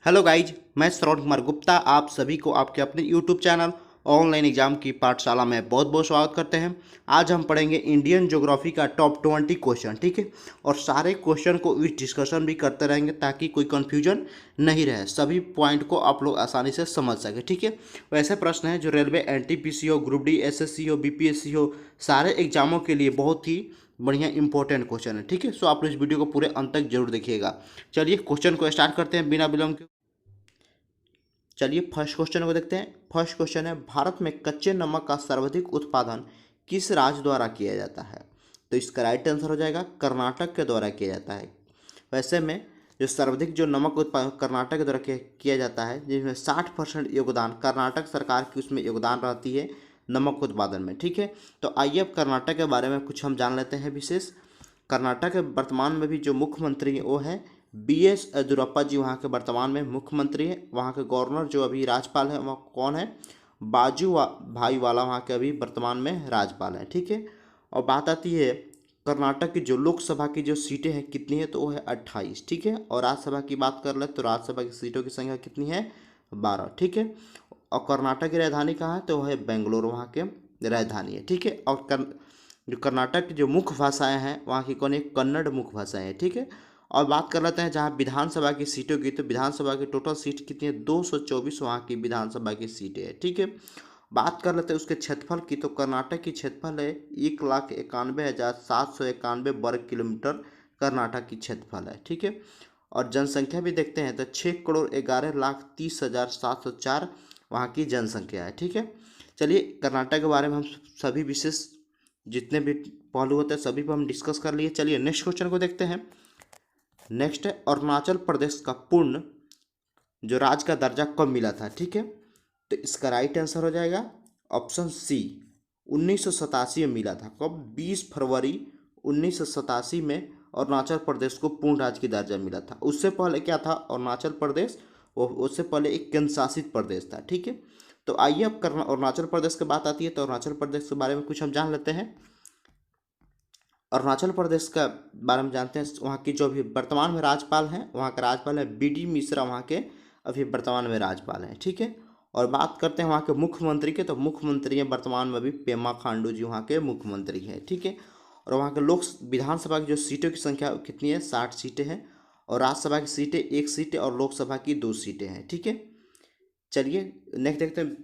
Hello guys, मैं श्रवण कुमार गुप्ता आप सभी को आपके अपने यूट्यूब चैनल ऑनलाइन एग्जाम की पाठशाला में बहुत बहुत स्वागत करते हैं। आज हम पढ़ेंगे इंडियन ज्योग्राफी का टॉप 20 क्वेश्चन, ठीक है। और सारे क्वेश्चन को इस डिस्कशन भी करते रहेंगे ताकि कोई कन्फ्यूजन नहीं रहे, सभी पॉइंट को आप लोग आसानी से समझ सके, ठीक है। वैसे प्रश्न हैं जो रेलवे, एनटीपीसी हो, ग्रुप डी, एसएससी हो, बीपीएससी हो, सारे एग्जामों के लिए बहुत ही बढ़िया इंपॉर्टेंट क्वेश्चन है, ठीक है। सो आप लोग इस वीडियो को पूरे अंत तक जरूर देखिएगा। चलिए क्वेश्चन को स्टार्ट करते हैं बिना विलंब के। चलिए फर्स्ट क्वेश्चन को देखते हैं। फर्स्ट क्वेश्चन है, भारत में कच्चे नमक का सर्वाधिक उत्पादन किस राज्य द्वारा किया जाता है? तो इसका राइट आंसर हो जाएगा कर्नाटक के द्वारा किया जाता है। वैसे में जो सर्वाधिक जो नमक उत्पादन कर्नाटक के द्वारा किया जाता है, जिसमें 60% योगदान कर्नाटक सरकार की उसमें योगदान रहती है नमक उत्पादन में, ठीक है। तो आइए अब कर्नाटक के बारे में कुछ हम जान लेते हैं विशेष। कर्नाटक के वर्तमान में भी जो मुख्यमंत्री है वो है BS येदियुरप्पा जी, वहाँ के वर्तमान में मुख्यमंत्री है। वहाँ के गवर्नर जो अभी राज्यपाल है वह कौन है? भाई वाला वहाँ के अभी वर्तमान में राज्यपाल है, ठीक है। और बात आती है कर्नाटक की जो लोकसभा की जो सीटें हैं कितनी है, तो वो है 28, ठीक है। और राज्यसभा की बात कर ले तो राज्यसभा की सीटों की संख्या कितनी है? 12, ठीक है। और कर्नाटक की राजधानी कहाँ है? तो वह है बेंगलोर, वहाँ के राजधानी है, ठीक है। और जो कर्नाटक की जो मुख्य भाषाएं हैं वहाँ की कौन है? कन्नड़ मुख्य भाषाएं हैं, ठीक है। और बात कर लेते हैं जहाँ विधानसभा की सीटों की, तो विधानसभा की टोटल सीट कितनी है? 224 वहाँ की विधानसभा की सीटें हैं, ठीक है। बात कर लेते हैं उसके क्षेत्रफल की, तो कर्नाटक की क्षेत्रफल है 1,91,791 वर्ग किलोमीटर कर्नाटक की क्षेत्रफल है, ठीक है। और जनसंख्या भी देखते हैं तो 6,11,30,704 वहाँ की जनसंख्या है, ठीक है। चलिए कर्नाटक के बारे में हम सभी विशेष जितने भी पहलू होते हैं सभी पर हम डिस्कस कर लिए। चलिए नेक्स्ट क्वेश्चन को देखते हैं। नेक्स्ट है, अरुणाचल प्रदेश का पूर्ण जो राज्य का दर्जा कब मिला था, ठीक है। तो इसका राइट आंसर हो जाएगा ऑप्शन सी, 1987 में मिला था। कब? 20 फरवरी 1987 में अरुणाचल प्रदेश को पूर्ण राज्य की दर्जा मिला था। उससे पहले क्या था अरुणाचल प्रदेश? वो उससे पहले एक केंद्र शासित प्रदेश था, ठीक है। तो आइए अब अरुणाचल प्रदेश की बात आती है तो अरुणाचल प्रदेश के बारे में कुछ हम जान लेते हैं। अरुणाचल प्रदेश का बारे में जानते हैं। वहाँ की जो अभी वर्तमान में राज्यपाल हैं, वहाँ का राज्यपाल है BD मिश्रा, वहाँ के अभी वर्तमान में राज्यपाल हैं, ठीक है। और बात करते हैं वहाँ के मुख्यमंत्री के, तो मुख्यमंत्री हैं वर्तमान में अभी पेमा खांडू जी, वहाँ के मुख्यमंत्री हैं, ठीक है। और वहाँ के विधानसभा की जो सीटों की संख्या कितनी है? 60 सीटें हैं। और राज्यसभा की सीटें 1 सीट है और लोकसभा की 2 सीटें हैं, ठीक है। चलिए नेक्स्ट देखते हैं।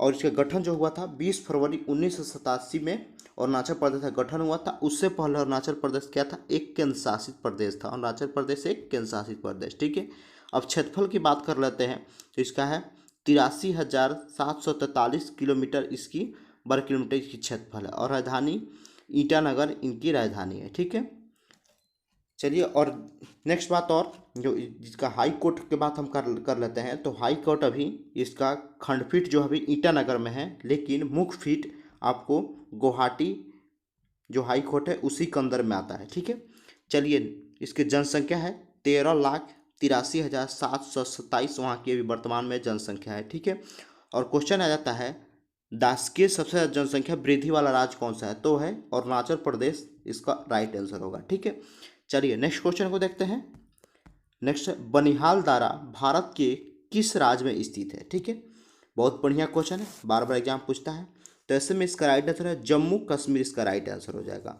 और इसका गठन जो हुआ था 20 फरवरी 1987 में अरुणाचल प्रदेश का गठन हुआ था। उससे पहले अरुणाचल प्रदेश क्या था? एक केंद्र शासित प्रदेश था। अरुणाचल प्रदेश एक केंद्र शासित प्रदेश, ठीक है। अब क्षेत्रफल की बात कर लेते हैं तो इसका है 83,743 किलोमीटर इसकी वर्ग किलोमीटर की क्षेत्रफल है। और राजधानी ईटानगर इनकी राजधानी है, ठीक है। चलिए और नेक्स्ट बात, और जो जिसका हाई कोर्ट की बात हम कर लेते हैं, तो हाई कोर्ट अभी इसका खंडपीठ जो अभी ईटानगर में है, लेकिन मुख्य पीठ आपको गुवाहाटी जो हाई कोर्ट है उसी के अंदर में आता है, ठीक है। चलिए इसकी जनसंख्या है 13,83,727 वहाँ की अभी वर्तमान में जनसंख्या है, ठीक है। और क्वेश्चन आ जाता है दास की सबसे ज़्यादा जनसंख्या वृद्धि वाला राज्य कौन सा है? तो है अरुणाचल प्रदेश, इसका राइट आंसर होगा, ठीक है। चलिए नेक्स्ट क्वेश्चन को देखते हैं। नेक्स्ट है, बनिहाल दारा भारत के किस राज्य में स्थित है, ठीक है। बहुत बढ़िया क्वेश्चन है, बार बार एग्जाम पूछता है। तो ऐसे में इसका राइट आंसर है जम्मू कश्मीर, इसका राइट आंसर हो जाएगा।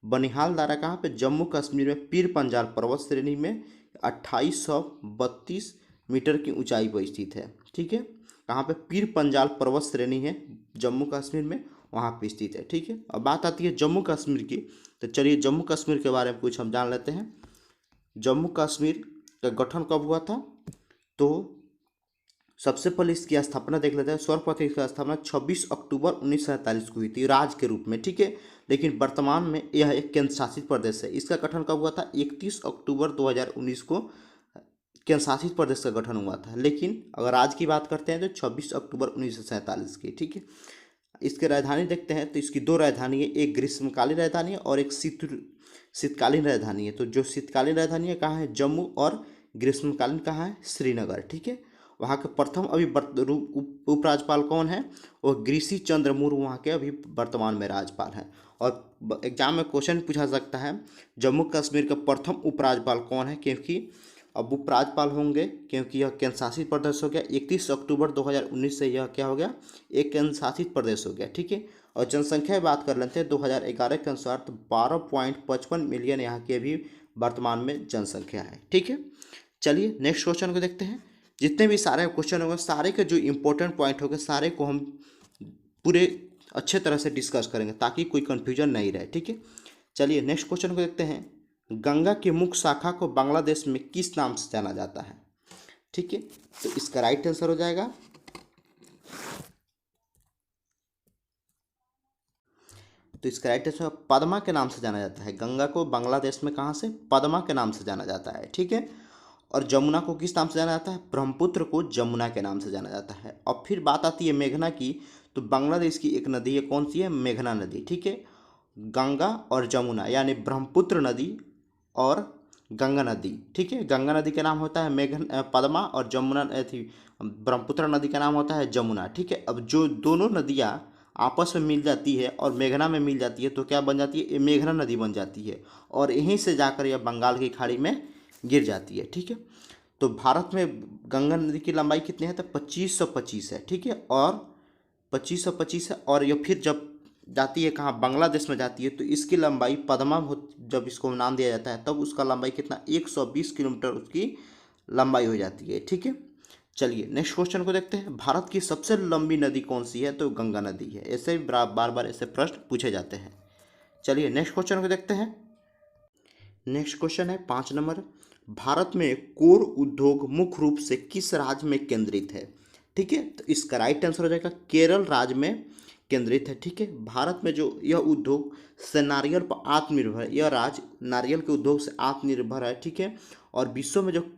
बनिहाल दारा कहाँ पे? जम्मू कश्मीर में पीर पंजाल पर्वत श्रेणी में 2832 मीटर की ऊंचाई पर स्थित है, ठीक है। कहाँ पे? पीर पंजाल पर्वत श्रेणी है जम्मू कश्मीर में, वहाँ पे स्थित है, ठीक है। अब बात आती है जम्मू कश्मीर की, तो चलिए जम्मू कश्मीर के बारे में कुछ हम जान लेते हैं। जम्मू कश्मीर का गठन कब हुआ था? तो सबसे पहले इसकी स्थापना देख लेते हैं। सर्वप्रथम इसकी स्थापना 26 अक्टूबर 1947 को हुई थी राज्य के रूप में, ठीक है। लेकिन वर्तमान में यह एक केंद्र शासित प्रदेश है। इसका गठन कब हुआ था? 31 अक्टूबर 2019 को केंद्र शासित प्रदेश का गठन हुआ था। लेकिन अगर राज्य की बात करते हैं तो 26 अक्टूबर 1947 की, ठीक है। इसकी राजधानी देखते हैं तो इसकी 2 राजधानी है, एक ग्रीष्मकालीन राजधानी है और एक शीतकालीन राजधानी है। तो जो शीतकालीन राजधानी है कहाँ है? जम्मू, और ग्रीष्मकालीन कहाँ है? श्रीनगर, ठीक है। वहाँ के प्रथम अभी उपराज्यपाल कौन है? वो गिरिशी चंद्र मुर्मू वहाँ के अभी वर्तमान में राज्यपाल हैं। और एग्जाम में क्वेश्चन पूछा सकता है जम्मू कश्मीर का प्रथम उपराज्यपाल कौन है, क्योंकि अब उपराज्यपाल होंगे, क्योंकि यह केंद्र शासित प्रदेश हो गया। 31 अक्टूबर 2019 से यह क्या हो गया, एक केंद्र शासित प्रदेश हो गया, ठीक है। और जनसंख्या की बात कर लेते हैं 2011 के अनुसार, तो 12.55 मिलियन यहाँ की अभी वर्तमान में जनसंख्या है, ठीक है। चलिए नेक्स्ट क्वेश्चन को देखते हैं। जितने भी सारे क्वेश्चन होंगे, सारे के जो इंपॉर्टेंट पॉइंट होंगे, सारे को हम पूरे अच्छे तरह से डिस्कस करेंगे ताकि कोई कंफ्यूजन नहीं रहे, ठीक है। चलिए नेक्स्ट क्वेश्चन को देखते हैं। गंगा की मुख्य शाखा को बांग्लादेश में किस नाम से जाना जाता है, ठीक है। तो इसका राइट आंसर हो जाएगा, तो इसका राइट आंसर पद्मा के नाम से जाना जाता है। गंगा को बांग्लादेश में कहाँ से, पद्मा के नाम से जाना जाता है, ठीक है। और जमुना को किस नाम से जाना जाता है, ब्रह्मपुत्र को जमुना के नाम से जाना जाता है। और फिर बात आती है मेघना की, तो बांग्लादेश की एक नदी है, कौन सी है, मेघना नदी, ठीक है। गंगा और जमुना यानी ब्रह्मपुत्र नदी और गंगा नदी, ठीक है। गंगा नदी का नाम होता है पद्मा, और जमुना थी ब्रह्मपुत्र नदी का नाम होता है जमुना, ठीक है। अब जो दोनों नदियाँ आपस में मिल जाती है और मेघना में मिल जाती है तो क्या बन जाती है, ये मेघना नदी बन जाती है, और यहीं से जाकर यह बंगाल की खाड़ी में गिर जाती है, ठीक है। तो भारत में गंगा नदी की लंबाई कितनी है, तो 2525 है, ठीक है। और 2525 है, और ये फिर जब जाती है कहाँ, बांग्लादेश में जाती है, तो इसकी लंबाई पद्मा जब इसको नाम दिया जाता है तब उसका लंबाई कितना, 120 किलोमीटर उसकी लंबाई हो जाती है, ठीक है। चलिए नेक्स्ट क्वेश्चन को देखते हैं। भारत की सबसे लंबी नदी कौन सी है, तो गंगा नदी है। ऐसे बार बार ऐसे प्रश्न पूछे जाते हैं। चलिए नेक्स्ट क्वेश्चन को देखते हैं। नेक्स्ट क्वेश्चन है 5 नंबर। भारत में कोर उद्योग मुख्य रूप से किस राज्य में केंद्रित है, ठीक है। तो इसका राइट आंसर हो जाएगा केरल राज्य में केंद्रित है, ठीक है। भारत में जो यह उद्योग से नारियल पर आत्मनिर्भर है, यह राज्य नारियल के उद्योग से आत्मनिर्भर है, ठीक है। और विश्व में जो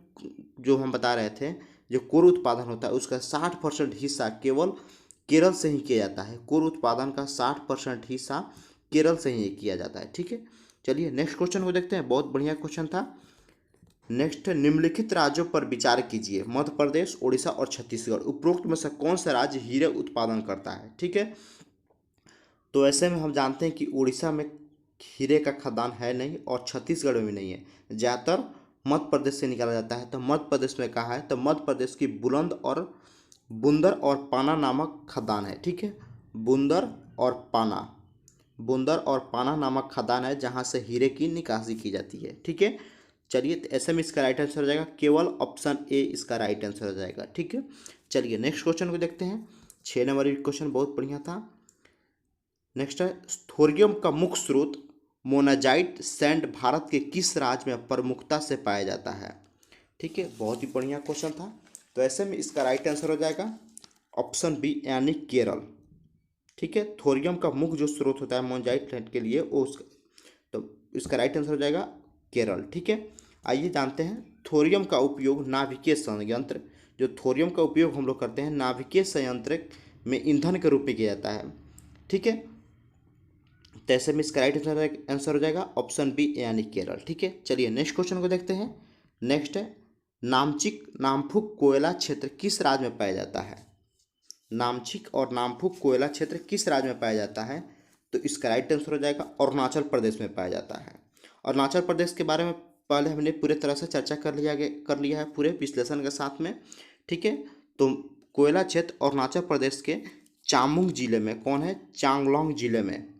जो हम बता रहे थे, जो कोर उत्पादन होता है उसका 60% हिस्सा केवल केरल से ही किया जाता है। कोर उत्पादन का 60% हिस्सा केरल से ही किया जाता है, ठीक है। चलिए नेक्स्ट क्वेश्चन को देखते हैं। बहुत बढ़िया क्वेश्चन था। नेक्स्ट, निम्नलिखित राज्यों पर विचार कीजिए, मध्य प्रदेश, उड़ीसा और छत्तीसगढ़। उपरोक्त में से कौन सा राज्य हीरे उत्पादन करता है, ठीक है। तो ऐसे में हम जानते हैं कि उड़ीसा में हीरे का खदान है नहीं, और छत्तीसगढ़ में भी नहीं है। ज़्यादातर मध्य प्रदेश से निकाला जाता है। तो मध्य प्रदेश में कहाँ है, तो मध्य प्रदेश की बुंदर और पाना नामक खदान है, ठीक है। बुंदर और पाना नामक खदान है जहाँ से हीरे की निकासी की जाती है, ठीक है। चलिए तो ऐसे में इसका राइट आंसर हो जाएगा केवल ऑप्शन ए इसका राइट आंसर हो जाएगा, ठीक है। चलिए नेक्स्ट क्वेश्चन को देखते हैं। 6 नंबर क्वेश्चन बहुत बढ़िया था। नेक्स्ट है, थोरियम का मुख्य स्रोत मोनाजाइट सैंड भारत के किस राज्य में प्रमुखता से पाया जाता है, ठीक है। बहुत ही बढ़िया क्वेश्चन था। तो ऐसे में इसका राइट आंसर हो जाएगा ऑप्शन बी यानी केरल, ठीक है। थोरियम का मुख्य जो स्रोत होता है मोनाजाइट सैंड के लिए वो तो इसका राइट आंसर हो जाएगा केरल, ठीक है। आइए जानते हैं थोरियम का उपयोग नाभिकीय संयंत्र, जो थोरियम का उपयोग हम लोग करते हैं नाभिकीय संयंत्र में ईंधन के रूप में किया जाता है, ठीक है। तो ऐसे में इसका राइट आंसर हो जाएगा ऑप्शन बी यानी केरल, ठीक है। चलिए नेक्स्ट क्वेश्चन को देखते हैं। नेक्स्ट है, नामचिक नामफुक कोयला क्षेत्र किस राज्य में पाया जाता है। नामचिक और नामफुक कोयला क्षेत्र किस राज्य में पाया जाता है, तो इसका राइट आंसर हो जाएगा अरुणाचल प्रदेश में पाया जाता है। अरुणाचल प्रदेश के बारे में पहले हमने पूरे तरह से चर्चा कर लिया है पूरे विश्लेषण के साथ में, ठीक है। तो कोयला क्षेत्र अरुणाचल प्रदेश के चामुंग जिले में कौन है, चांगलांग जिले में।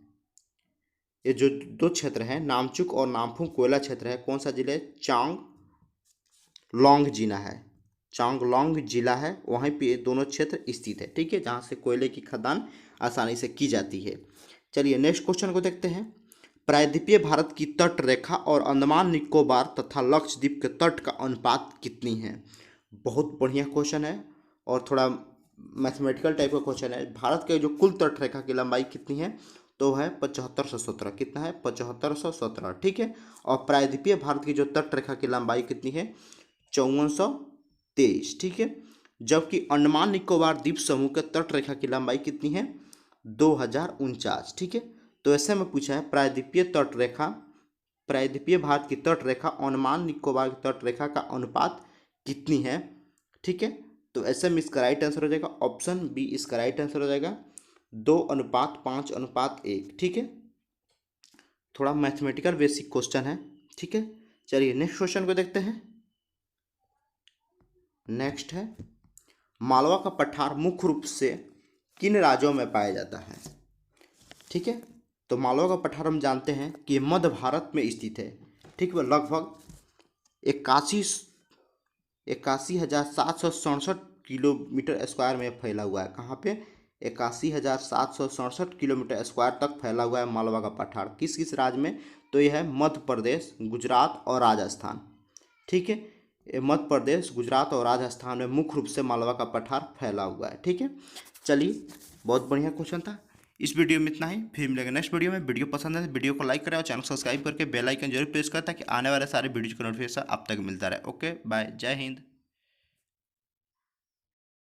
ये जो दो क्षेत्र हैं नामचुक और नामफुक कोयला क्षेत्र है, कौन सा जिला है, चांगलांग जिला है, चांगलांग जिला है, वहीं पे ये दोनों क्षेत्र स्थित है, ठीक है, जहाँ से कोयले की खदान आसानी से की जाती है। चलिए नेक्स्ट क्वेश्चन को देखते हैं। प्रायद्वीपीय भारत की तट रेखा और अंडमान निकोबार तथा लक्षद्वीप के तट का अनुपात कितनी है। बहुत बढ़िया क्वेश्चन है और थोड़ा मैथमेटिकल टाइप का क्वेश्चन है। भारत के जो कुल तट रेखा की लंबाई कितनी है, तो है 7517। कितना है, 7517, ठीक है। और प्रायद्वीपीय भारत की जो तट रेखा की लंबाई कितनी है, 5423, ठीक है। जबकि अंडमान निकोबार द्वीप समूह के तट रेखा की लंबाई कितनी है, 2049, ठीक है। तो ऐसे में पूछा है प्रायद्वीपीय भारत की तट रेखा अंडमान निकोबार की तट रेखा का अनुपात कितनी है, ठीक है। तो ऐसे में इसका राइट आंसर हो जाएगा ऑप्शन बी इसका राइट आंसर हो जाएगा 2:5:1, ठीक है। थोड़ा मैथमेटिकल बेसिक क्वेश्चन है, ठीक है। चलिए नेक्स्ट क्वेश्चन को देखते हैं। नेक्स्ट है, मालवा का पठार मुख्य रूप से किन राज्यों में पाया जाता है? ठीक है, तो मालवा का पठार हम जानते हैं कि मध्य भारत में स्थित है। ठीक है, लगभग 81,767 किलोमीटर स्क्वायर में फैला हुआ है। कहाँ पे? 81,767 किलोमीटर स्क्वायर तक फैला हुआ है मालवा का पठार। किस किस राज्य में? तो यह है मध्य प्रदेश, गुजरात और राजस्थान। ठीक है, ये मध्य प्रदेश, गुजरात और राजस्थान में मुख्य रूप से मालवा का पठार फैला हुआ है। ठीक है, चलिए, बहुत बढ़िया क्वेश्चन था। इस वीडियो में इतना ही, फिर मिलेगा नेक्स्ट वीडियो में। वीडियो पसंद है तो वीडियो को लाइक करें और चैनल सब्सक्राइब करके बेल आइकन जरूर प्रेस करें ताकि आने वाले सारे वीडियो का नोटिफिकेशन आप तक मिलता रहे। ओके बाय, जय हिंद।